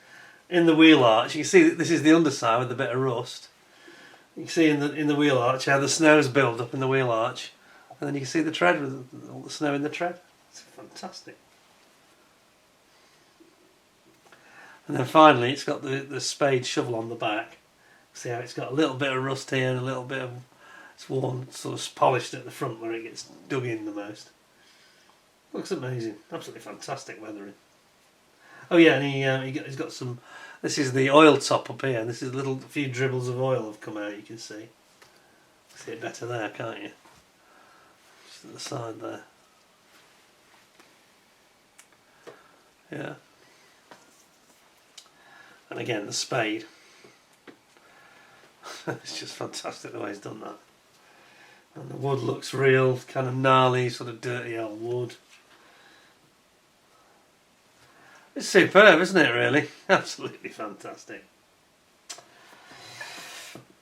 S1: in the wheel arch. You can see that this is the underside with a bit of rust. You can see in the wheel arch how the snow's built up in the wheel arch, and then you can see the tread with all the snow in the tread. It's fantastic. And then finally, it's got the spade shovel on the back. See how it's got a little bit of rust here and a little bit of, it's worn, sort of polished at the front where it gets dug in the most. Looks amazing, absolutely fantastic weathering. Oh yeah, and he's got some. This is the oil top up here, and this is a few dribbles of oil have come out. You can see it better there, can't you? Just at the side there. Yeah. And again, the spade. It's just fantastic the way he's done that. And the wood looks real, kind of gnarly, sort of dirty old wood. It's superb, isn't it, really? Absolutely fantastic.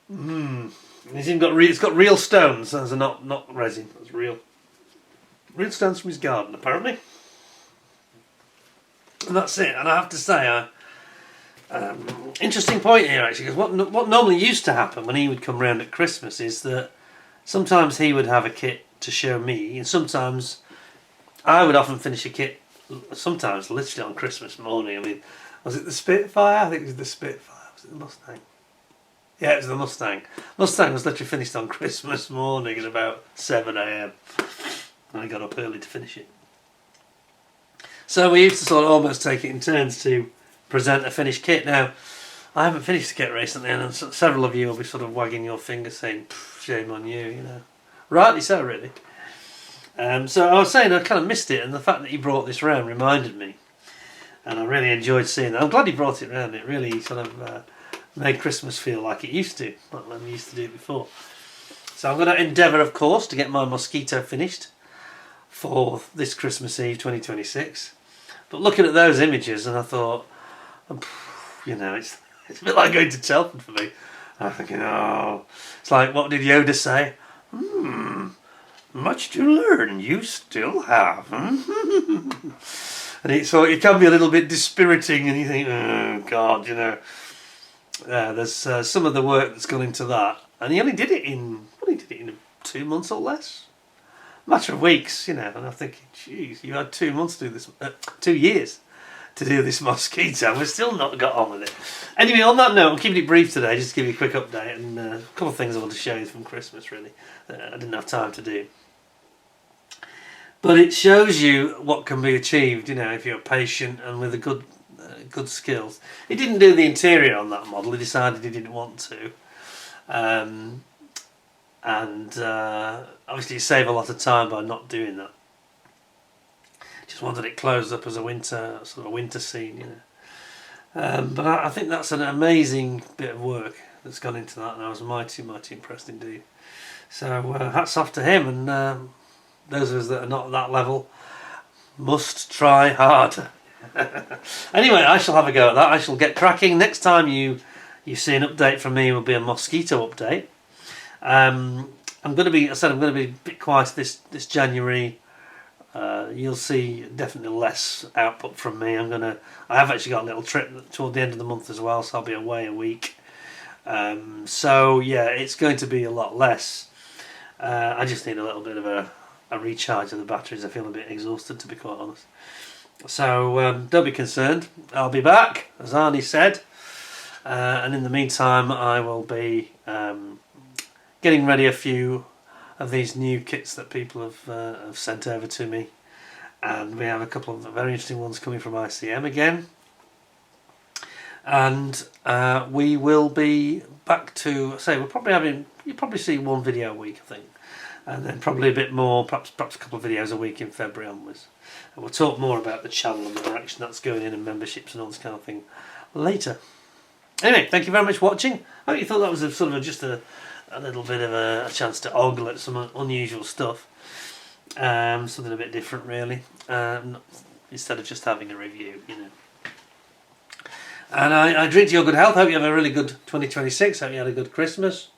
S1: It's got real stones, those are not resin, that's real. Real stones from his garden, apparently. And that's it, and I have to say, interesting point here actually, because what normally used to happen when he would come round at Christmas is that sometimes he would have a kit to show me, and sometimes I would often finish a kit, sometimes literally on Christmas morning. I mean, was it the Spitfire? I think it was the Spitfire. Was it the Mustang? Yeah, it was the Mustang. Mustang was literally finished on Christmas morning at about 7 AM, and I got up early to finish it. So we used to sort of almost take it in turns to present a finished kit. Now, I haven't finished the kit recently, and several of you will be sort of wagging your finger saying, shame on you, you know. Rightly so, really. So I was saying I kind of missed it, and the fact that he brought this round reminded me, and I really enjoyed seeing that. I'm glad he brought it round. It really sort of made Christmas feel like it used to, like when we used to do it before. So I'm going to endeavour, of course, to get my Mosquito finished for this Christmas Eve 2026. But looking at those images, and I thought, you know, it's a bit like going to Telford for me. I'm thinking, oh, it's like, what did Yoda say? Much to learn, you still have. And it can be a little bit dispiriting, and you think, oh God, you know. There's some of the work that's gone into that, and he only did it in 2 months or less, matter of weeks, you know. And I'm thinking, geez, you had 2 months to do this, 2 years to do this Mosquito, and we've still not got on with it. Anyway, on that note, I'm keeping it brief today, just to give you a quick update, and a couple of things I want to show you from Christmas, really, that I didn't have time to do. But it shows you what can be achieved, you know, if you're patient and with a good skills. He didn't do the interior on that model. He decided he didn't want to, obviously you save a lot of time by not doing that. Just wanted it closed up as a winter scene, you know. But I think that's an amazing bit of work that's gone into that, and I was mighty impressed indeed. So hats off to him, and those of us that are not at that level must try harder. Anyway, I shall have a go at that. I shall get cracking. Next time you see an update from me will be a Mosquito update. I'm going to be a bit quiet this January. You'll see definitely less output from me. I have actually got a little trip toward the end of the month as well, so I'll be away a week. So yeah, it's going to be a lot less. I just need a little bit of a a recharge of the batteries. I feel a bit exhausted, to be quite honest. So don't be concerned, I'll be back, as Arnie said, and in the meantime I will be getting ready a few of these new kits that people have sent over to me, and we have a couple of very interesting ones coming from ICM again, and we will be back to, say, you'll probably see one video a week, I think, and then probably a bit more, perhaps a couple of videos a week in February onwards. And we'll talk more about the channel and the direction that's going in and memberships and all this kind of thing later. Anyway, thank you very much for watching. I hope you thought that was just a little bit of a chance to ogle at some unusual stuff. Something a bit different, really, instead of just having a review, you know. And I drink to your good health. Hope you have a really good 2026. Hope you had a good Christmas.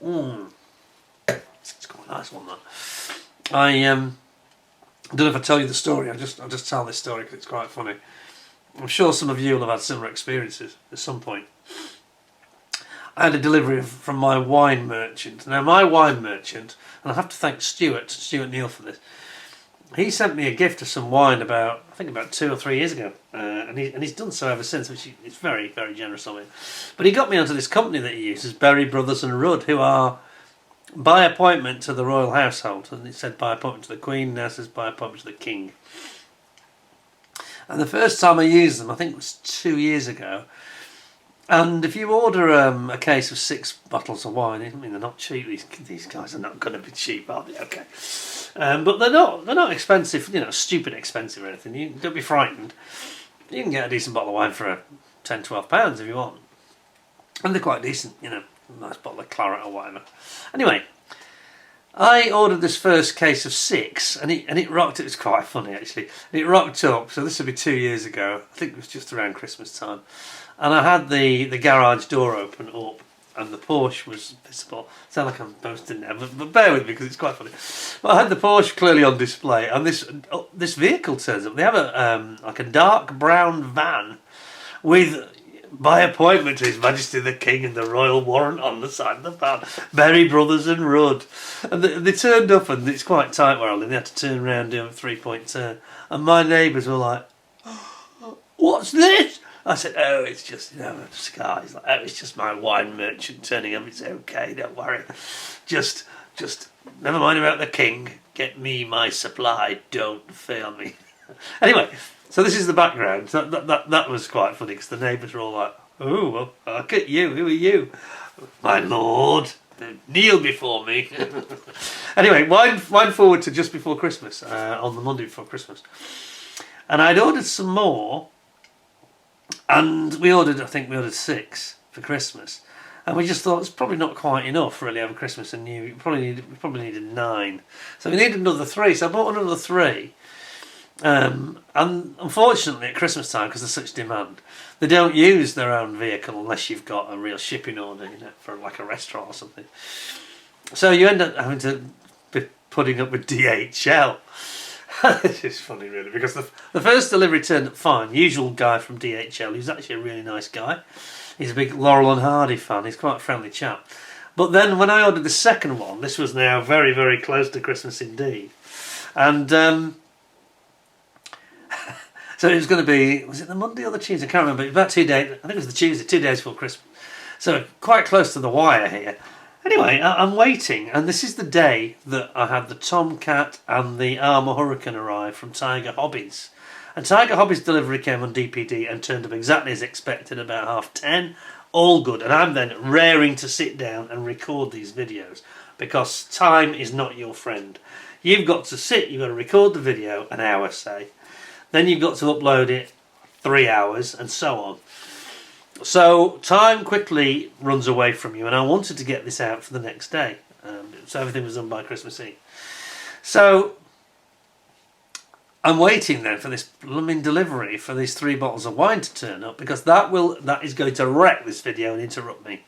S1: It's quite a nice one, that. I don't know if I tell you the story. I'll just tell this story because it's quite funny. I'm sure some of you will have had similar experiences at some point. I had a delivery from my wine merchant. Now, my wine merchant, and I have to thank Stuart Neal for this. He sent me a gift of some wine I think about 2 or 3 years ago, and he's done so ever since, which is very, very generous of him. But he got me onto this company that he uses, Berry Brothers and Rudd, who are by appointment to the royal household, and it said by appointment to the Queen, now it says by appointment to the King. And the first time I used them, I think it was 2 years ago. And if you order a case of 6 bottles of wine, I mean, they're not cheap. These guys are not going to be cheap, are they? Okay, but they're not expensive. You know, stupid expensive or anything. Don't be frightened. You can get a decent bottle of wine for £10-12 if you want, and they're quite decent. You know, a nice bottle of claret or whatever. Anyway, I ordered this first case of 6, and it rocked. It was quite funny, actually. It rocked up. So this would be 2 years ago. I think it was just around Christmas time. And I had the garage door open up, and the Porsche was visible. Sound like I'm boasting now, but bear with me because it's quite funny. But I had the Porsche clearly on display, and this vehicle turns up. They have like a dark brown van with, by appointment to His Majesty the King, and the royal warrant on the side of the van. Berry Brothers and Rudd. And they turned up, and it's quite tight where I live. They had to turn around, do a 3-point turn. And my neighbours were like, "What's this?" I said, "Oh, it's just, Sky." He's like, "Oh, it's just my wine merchant turning up. It's okay, don't worry. Just never mind about the King. Get me my supply. Don't fail me." Anyway, so this is the background. So that was quite funny because the neighbours were all like, "Oh, well, look at you. Who are you?" "My lord, kneel before me." Anyway, wine forward to just before Christmas, on the Monday before Christmas. And I'd ordered some more. And I think we ordered 6 for Christmas, and we just thought it's probably not quite enough really over Christmas and New Year. We probably needed 9, so we needed another 3. So I bought another 3, and unfortunately at Christmas time, because there's such demand, they don't use their own vehicle unless you've got a real shipping order, for like a restaurant or something. So you end up having to be putting up with DHL. This is funny, really, because the first delivery turned up fine. Usual guy from DHL, who's actually a really nice guy. He's a big Laurel and Hardy fan. He's quite a friendly chap. But then when I ordered the second one, this was now very, very close to Christmas indeed. And so it was going to be, was it the Monday or the Tuesday? I can't remember. It was about 2 days. I think it was the Tuesday, 2 days before Christmas. So quite close to the wire here. Anyway, I'm waiting, and this is the day that I had the Tomcat and the Armour Hurricane arrive from Tiger Hobbies. And Tiger Hobbies delivery came on DPD and turned up exactly as expected, about 10:30. All good. And I'm then raring to sit down and record these videos, because time is not your friend. You've got to sit, you've got to record the video, an hour, say. Then you've got to upload it 3 hours, and so on. So time quickly runs away from you, and I wanted to get this out for the next day. So everything was done by Christmas Eve. So I'm waiting then for this blooming delivery for these 3 bottles of wine to turn up, because that is going to wreck this video and interrupt me.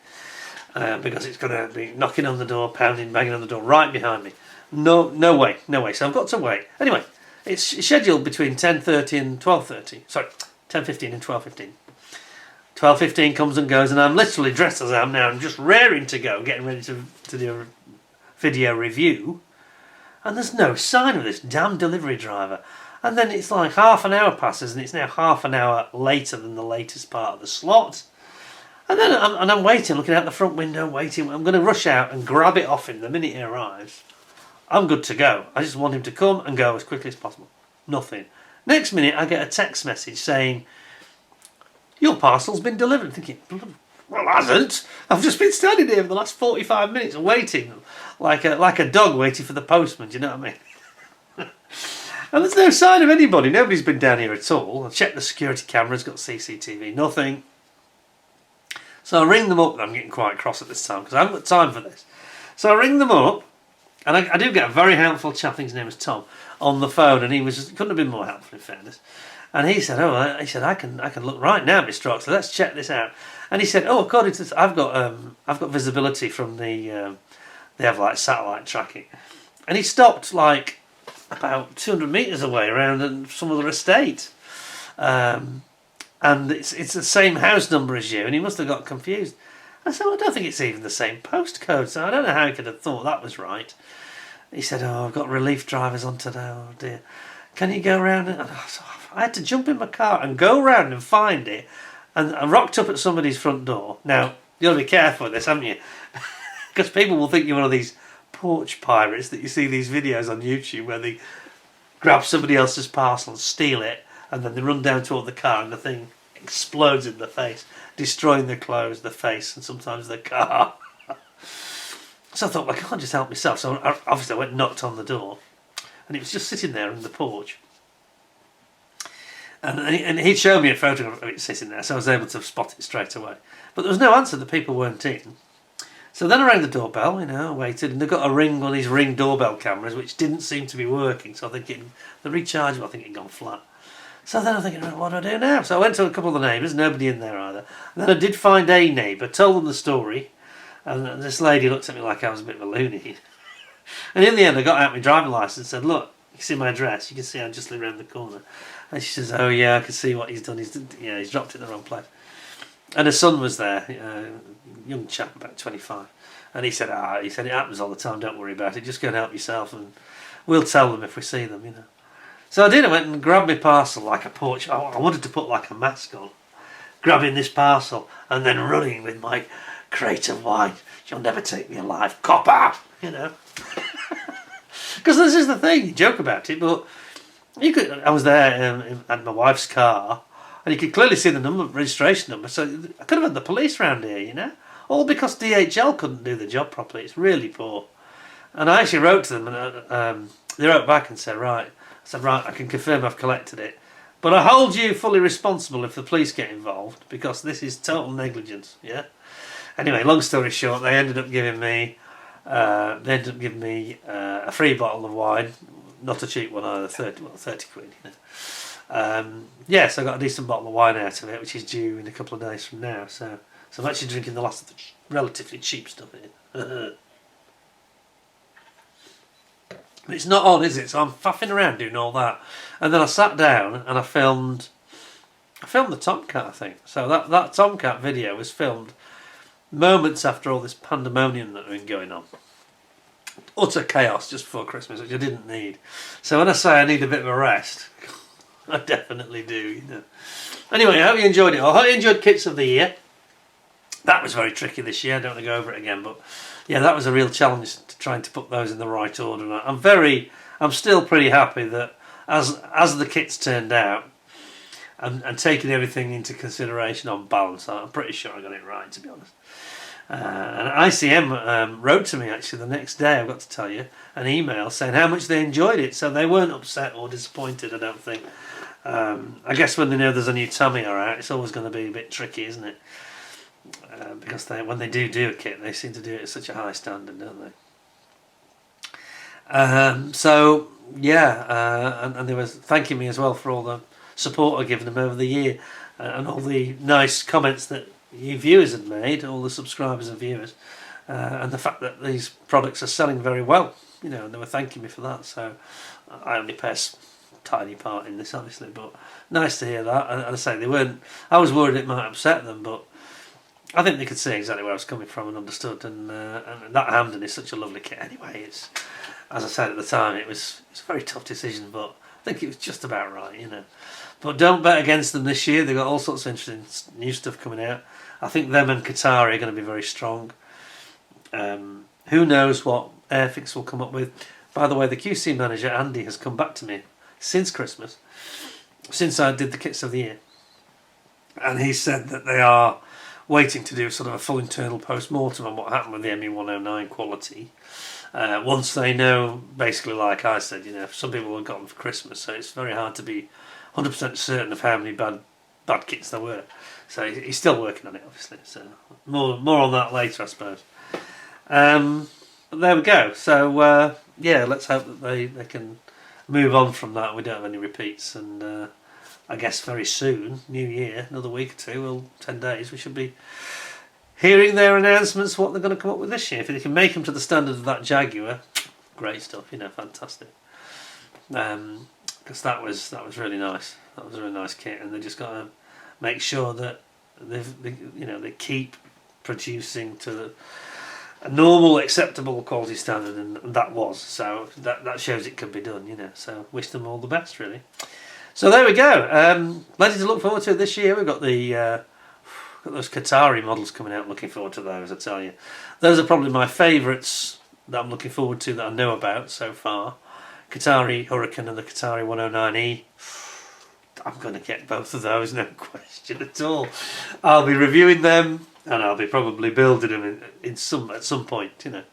S1: Because it's going to be knocking on the door, pounding, banging on the door right behind me. No way. So I've got to wait. Anyway, it's scheduled between 10:30 and 12:30. Sorry, 10:15 and 12:15. 12:15 comes and goes, and I'm literally dressed as I am now. I'm just raring to go, getting ready to do a video review. And there's no sign of this damn delivery driver. And then it's like half an hour passes and it's now half an hour later than the latest part of the slot. And then I'm waiting, looking out the front window, waiting. I'm going to rush out and grab it off him the minute he arrives. I'm good to go. I just want him to come and go as quickly as possible. Nothing. Next minute, I get a text message saying, your parcel's been delivered. I'm thinking, well, it hasn't. I've just been standing here for the last 45 minutes waiting, like a dog waiting for the postman. Do you know what I mean? And there's no sign of anybody. Nobody's been down here at all. I've checked the security cameras, got CCTV, nothing. So I ring them up. I'm getting quite cross at this time because I haven't got time for this. So I ring them up, and I do get a very helpful chap, I think his name was Tom, on the phone, and he couldn't have been more helpful in fairness. And he said, I can look right now, Mr. Oxley. Let's check this out. And he said, according to this, I've got visibility from the they have like satellite tracking, and he stopped like about 200 metres away around some other estate. And it's the same house number as you, and he must have got confused. I said, well, I don't think it's even the same postcode, so I don't know how he could have thought that was right. He said, I've got relief drivers on today, oh dear. Can you go round? And I had to jump in my car and go round and find it, and I rocked up at somebody's front door. Now, you've got to be careful with this, haven't you? Because people will think you're one of these porch pirates that you see these videos on YouTube where they grab somebody else's parcel and steal it, and then they run down toward the car and the thing explodes in the face, destroying their clothes, the face, and sometimes the car. So I thought, well, I can't just help myself. So obviously I went and knocked on the door, and it was just sitting there in the porch. And he'd shown me a photograph of it sitting there, so I was able to spot it straight away. But there was no answer, the people weren't in. So then I rang the doorbell, waited, and they got a ring on these Ring doorbell cameras, which didn't seem to be working. So I think the rechargeable, I think it had gone flat. So then I'm thinking, what do I do now? So I went to a couple of the neighbours, nobody in there either. And then I did find a neighbour, told them the story, and this lady looked at me like I was a bit of a loony. And in the end I got out my driving licence and said, look, you see my address? You can see I just live around the corner. And she says, oh yeah, I can see what he's done. He's dropped it in the wrong place. And her son was there, a young chap, about 25. And he said, it happens all the time, don't worry about it. Just go and help yourself and we'll tell them if we see them, So I did. I went and grabbed my parcel like a porch. I wanted to put like a mask on, grabbing this parcel and then running with my crate of wine. You'll never take me alive, copper, Because this is the thing, you joke about it, but I was there at my wife's car, and you could clearly see the registration number, so I could have had the police round here, all because DHL couldn't do the job properly. It's really poor. And I actually wrote to them, and they wrote back and said, right, I can confirm I've collected it, but I hold you fully responsible if the police get involved, because this is total negligence, Anyway, long story short, they ended up giving me a free bottle of wine, not a cheap one either, 30 quid. So I got a decent bottle of wine out of it, which is due in a couple of days from now. So I'm actually drinking the last of the relatively cheap stuff here. But it's not on, is it? So I'm faffing around doing all that, and then I sat down and I filmed the Tomcat, I think. So that Tomcat video was filmed moments after all this pandemonium that had been going on. Utter chaos just before Christmas, which I didn't need. So when I say I need a bit of a rest, I definitely do, Anyway, I hope you enjoyed it. I hope you enjoyed Kits of the Year. That was very tricky this year. I don't want to go over it again, but yeah, that was a real challenge, trying to put those in the right order. And I'm still pretty happy that as the kits turned out, and taking everything into consideration on balance, I'm pretty sure I got it right, to be honest. And ICM wrote to me actually the next day, I've got to tell you, an email saying how much they enjoyed it. So they weren't upset or disappointed, I don't think. I guess when they know there's a new Tamiya out, it's always going to be a bit tricky, isn't it? Because when they do a kit, they seem to do it at such a high standard, don't they? And they were thanking me as well for all the support I've given them over the year, and all the nice comments that you viewers had made, all the subscribers and viewers, and the fact that these products are selling very well, and they were thanking me for that. So I only play a tiny part in this, obviously, but nice to hear that. And I say they weren't. I was worried it might upset them, but I think they could see exactly where I was coming from and understood. And that Hamden is such a lovely kit anyway. It's, as I said at the time, it's a very tough decision, but I think it was just about right, you know. But don't bet against them this year. They've got all sorts of interesting new stuff coming out. I think them and Qatari are going to be very strong. Who knows what Airfix will come up with. By the way, the QC manager, Andy, has come back to me since Christmas, since I did the kits of the year. And he said that they are waiting to do sort of a full internal post-mortem on what happened with the ME109 quality. Once they know, basically like I said, you know, some people have got them for Christmas, so it's very hard to be 100% certain of how many bad kits there were. So he's still working on it, obviously. So more on that later, I suppose. But there we go. So yeah, let's hope that they can move on from that. We don't have any repeats, and I guess very soon, New Year, another week or two, well, 10 days, we should be hearing their announcements, what they're going to come up with this year. If they can make them to the standard of that Jaguar, great stuff, you know, fantastic. Because that was really nice. That was a really nice kit, and they just got to make sure that they keep producing to a normal, acceptable quality standard, and that was. So that shows it can be done, you know. So wish them all the best, really. So there we go. Plenty to look forward to this year. We've got those Qatari models coming out. Looking forward to those, I tell you. Those are probably my favourites that I'm looking forward to that I know about so far. Qatari Hurricane and the Qatari 109E. I'm going to get both of those, no question at all. I'll be reviewing them, and I'll be probably building them at some point, you know.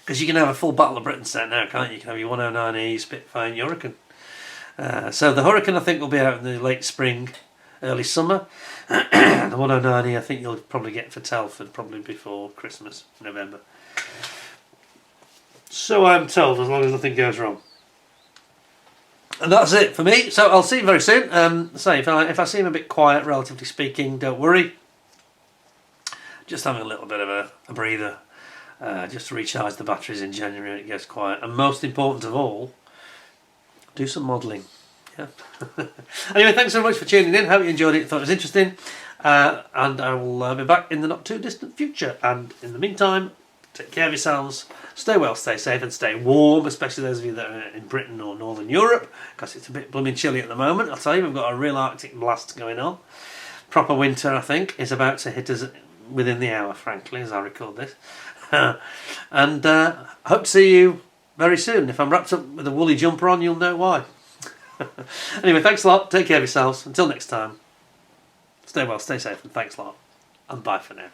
S1: Because you can have a full Battle of Britain set now, can't you? You can have your 109E, Spitfire and your Hurricane. So the Hurricane I think will be out in the late spring, early summer. The 109E I think you'll probably get for Telford probably before Christmas, November. So I'm told, as long as nothing goes wrong. And that's it for me. So I'll see you very soon. If I seem a bit quiet, relatively speaking, don't worry. Just having a little bit of a breather, just to recharge the batteries in January when it gets quiet. And most important of all, do some modelling. Yeah. Anyway, thanks so much for tuning in. Hope you enjoyed it. Thought it was interesting. And I will be back in the not too distant future. And in the meantime, take care of yourselves. Stay well, stay safe, and stay warm, especially those of you that are in Britain or Northern Europe, because it's a bit blooming chilly at the moment. I'll tell you, we've got a real Arctic blast going on. Proper winter, I think, is about to hit us within the hour, frankly, as I record this. And hope to see you very soon. If I'm wrapped up with a woolly jumper on, you'll know why. Anyway, thanks a lot. Take care of yourselves. Until next time, stay well, stay safe, and thanks a lot. And bye for now.